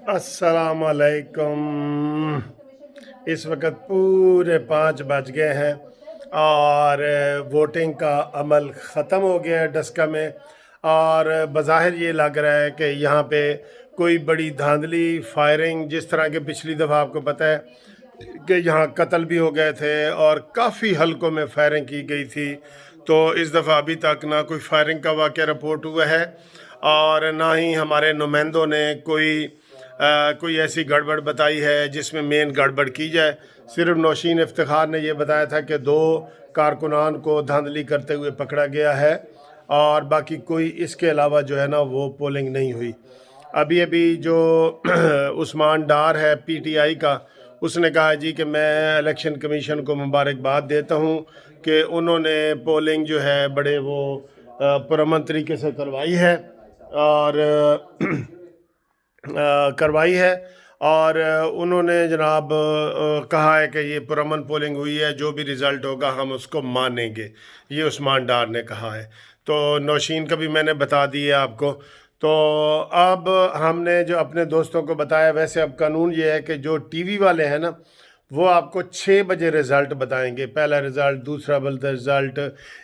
अस्सलाम वालेकुम। इस वक्त पूरे 5 बज गए हैं और वोटिंग का अमल ख़त्म हो गया है डस्का में। और बज़ाहिर ये लग रहा है कि यहाँ पे कोई बड़ी धांधली फायरिंग, जिस तरह के पिछली दफ़ा आपको पता है कि यहाँ कत्ल भी हो गए थे और काफ़ी हलकों में फायरिंग की गई थी, तो इस दफ़ा अभी तक ना कोई फायरिंग का वाक़या रिपोर्ट हुआ है और ना ही हमारे नुमाइंदों ने कोई ऐसी गड़बड़ बताई है जिसमें मेन गड़बड़ की जाए। सिर्फ नौशीन इफ्तिखार ने यह बताया था कि 2 कारकुनान को धांधली करते हुए पकड़ा गया है और बाकी कोई इसके अलावा जो है ना वो पोलिंग नहीं हुई। अभी अभी जो उस्मान डार है पीटीआई का, उसने कहा जी कि मैं इलेक्शन कमीशन को मुबारकबाद देता हूँ कि उन्होंने पोलिंग जो है बड़े वो पुरअमन तरीके से करवाई है और करवाई है और उन्होंने जनाब कहा है कि ये पुरअमन पोलिंग हुई है, जो भी रिज़ल्ट होगा हम उसको मानेंगे, ये उस्मान डार ने कहा है। तो नौशीन का भी मैंने बता दिया आपको। तो अब हमने जो अपने दोस्तों को बताया, वैसे अब कानून ये है कि जो टीवी वाले हैं ना वो आपको 6 बजे रिज़ल्ट बताएंगे, पहला रिज़ल्ट, दूसरा रिज़ल्ट,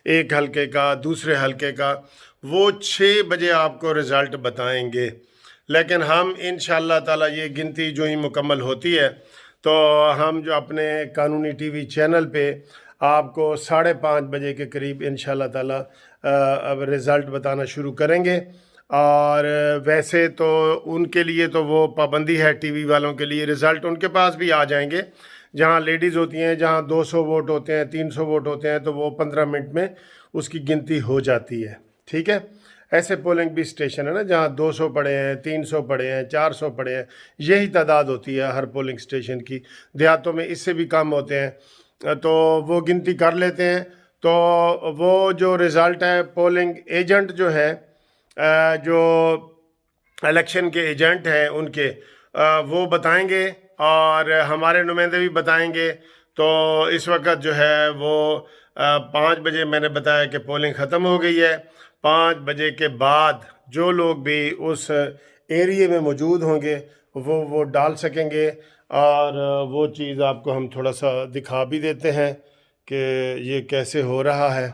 एक हलके का, दूसरे हलके का, वो 6 बजे आपको रिज़ल्ट बताएंगे। लेकिन हम इंशाअल्लाह ताला ये गिनती जो ही मुकम्मल होती है तो हम जो अपने कानूनी टीवी चैनल पे आपको 5:30 बजे के करीब इंशाअल्लाह ताला अब रिज़ल्ट बताना शुरू करेंगे। और वैसे तो उनके लिए तो वो पाबंदी है, टीवी वालों के लिए रिज़ल्ट उनके पास भी आ जाएंगे। जहाँ लेडीज़ होती हैं, जहाँ 200 वोट होते हैं, 300 वोट होते हैं, तो वो 15 मिनट में उसकी गिनती हो जाती है। ठीक है, ऐसे पोलिंग भी स्टेशन है ना जहाँ 200 पड़े हैं, 300 पड़े हैं, 400 पड़े हैं, यही तादाद होती है हर पोलिंग स्टेशन की। देहातों में इससे भी कम होते हैं, तो वो गिनती कर लेते हैं। तो वो जो रिज़ल्ट है, पोलिंग एजेंट जो है, जो इलेक्शन के एजेंट हैं उनके, वो बताएंगे और हमारे नुमाइंदे भी बताएंगे। तो इस वक्त जो है वो 5 बजे मैंने बताया कि पोलिंग ख़त्म हो गई है। 5 बजे के बाद जो लोग भी उस एरिए में मौजूद होंगे वो वोट डाल सकेंगे। और वो चीज़ आपको हम थोड़ा सा दिखा भी देते हैं कि ये कैसे हो रहा है।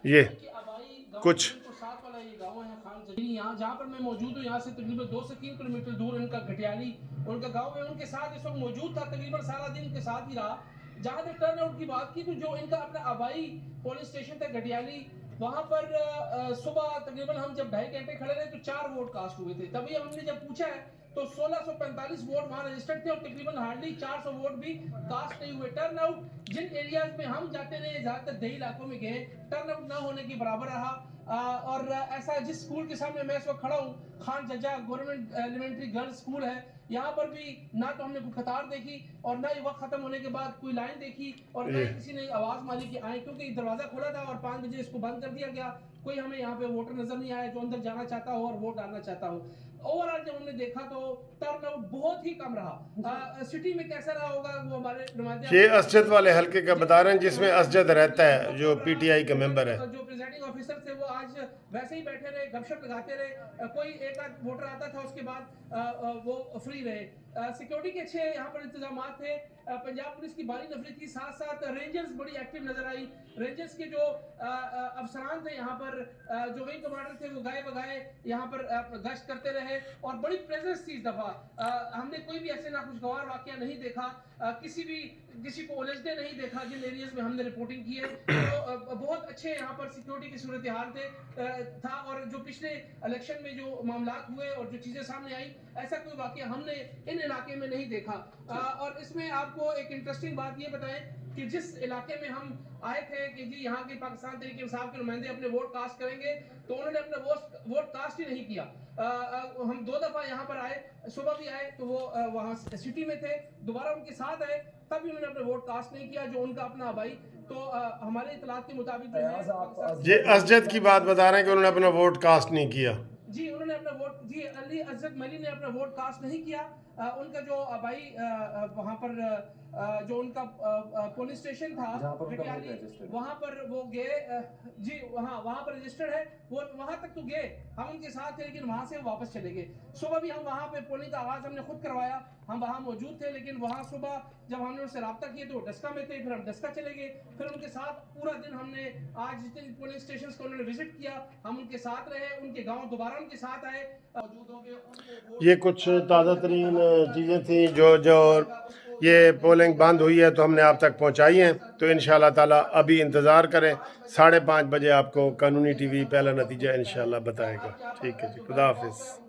ये कुछ यहाँ जहाँ पर मैं मौजूद हूँ, यहाँ से तकरीबन 2 से 3 किलोमीटर दूर इनका घटियाली उनका गांव है। उनके साथ इस वक्त मौजूद था, तकरीबन सारा दिन उनके साथ ही रहा। जहाँ तक टर्न आउट की बात की तो जो इनका अपना आबाई पोलिंग स्टेशन था घटियाली, वहाँ पर सुबह तकरीबन हम जब 2.5 घंटे खड़े रहे तो 4 वोट कास्ट हुए थे। तभी हमने जब पूछा है तो 1645 वोट वहाँ रजिस्टर्ड थे और तकरीबन हार्डली 400 वोट भी कास्ट नहीं हुए। टर्न आउट जिन एरियाज में हम जाते रहे, ज़्यादातर देही इलाकों में गए, टर्न आउट ना होने के बराबर रहा। और ऐसा जिस स्कूल के सामने मैं इस वक्त खड़ा हूँ, खान जजा गवर्नमेंट एलिमेंट्री गर्ल्स स्कूल है, यहाँ पर भी ना तो हमने कोई कतार देखी और ना ही वक्त खत्म होने के बाद कोई लाइन देखी और ना ही किसी ने आवाज मारी कि आए, क्योंकि दरवाजा खोला था और 5 बजे इसको बंद कर दिया गया। कोई हमें यहाँ पे वोटर नजर नहीं आया जो अंदर जाना चाहता हो और वोट डालना चाहता हो। ओवरऑल जब हमने देखा तो टर्न आउट बहुत ही कम रहा। सिटी में कैसा रहा होगा वो हमारे नुमाइंदे ये असजद वाले हलके का बता रहे हैं जिसमें असजद रहता है, जो पीटीआई का मेंबर है। जो प्रिजाइडिंग ऑफिसर थे वो आज वैसे ही बैठे रहे, गपशप लगाते रहे। कोई एक आध वोटर आता था, उसके बाद वो फ्री रहे। सिक्योरिटी के अच्छे यहाँ पर इंतजाम थे। पंजाब पुलिस की भारी नफरी थी, साथ साथ रेंजर्स बड़ी एक्टिव नजर आई। रेंजर्स के जो अफसरान थे यहाँ पर, जो विंग कमांडर थे, वो गाए बगाए यहाँ पर गश्त करते रहे और बड़ी प्रेजेंस थी इस दफा। हमने कोई भी ऐसे नाखुशगवार वाकया नहीं देखा, किसी को उलझते नहीं देखा जिन एरियाज में हमने रिपोर्टिंग की है। तो बहुत अच्छे यहाँ पर सिक्योरिटी की सूरत हाल था। और जो पिछले इलेक्शन में जो मामला हुए और जो चीजें सामने आई, ऐसा कोई वाकया हमने इन इलाके में नहीं देखा। और इसमें आपको एक इंटरेस्टिंग बात ये बताएं कि जिस इलाके में हम आए थे कि जी यहाँ के पाकिस्तान तहरीक इंसाफ के नुमाइंदे अपने वोट कास्ट करेंगे, तो उन्होंने अपना वोट कास्ट ही नहीं किया। हम 2 दफा यहाँ पर आए, सुबह भी आए तो वो वहाँ सिटी में थे, दोबारा उनके साथ आए तब भी उन्होंने अपना वोट कास्ट नहीं किया, जो उनका अपना आबाई। तो हमारे इतलात के मुताबिक जो है ये असजद की बात बता रहे हैं कि उन्होंने अपना वोट कास्ट नहीं किया। जी, उन्होंने उन्होंने अपना वोट जी अली अजहर मली ने अपना वोट कास्ट नहीं किया। उनका जो भाई वहाँ पर जो उनका पोलिंग स्टेशन था वहाँ पर वो गए जी वहाँ पर रजिस्टर्ड है, वो वहाँ तक तो गए, हम उनके साथ थे, लेकिन वहाँ से वो वापस चले गए। सुबह भी हम वहाँ पे पोलिंग का आगाज हमने खुद करवाया, हम वहाँ मौजूद थे, लेकिन वहाँ सुबह जब हमने उनसे रब्ता किया तो वो डस्का में थे, फिर हम डस्का चले गए, फिर उनके साथ पूरा दिन हमने आज जितने पोलिंग स्टेशन को उन्होंने विजिट किया हम उनके साथ रहे, उनके गाँव दोबारा उनके साथ आए, मौजूद हो गए। ये कुछ ताज़ा तरीन चीज़ें थी जो ये पोलिंग बंद हुई है तो हमने आप तक पहुंचाई हैं। तो इंशाल्लाह ताला अभी इंतज़ार करें, 5:30 बजे आपको कानूनी टीवी पहला नतीजा इंशाल्लाह बताएगा। ठीक है जी, खुदा हाफिज़।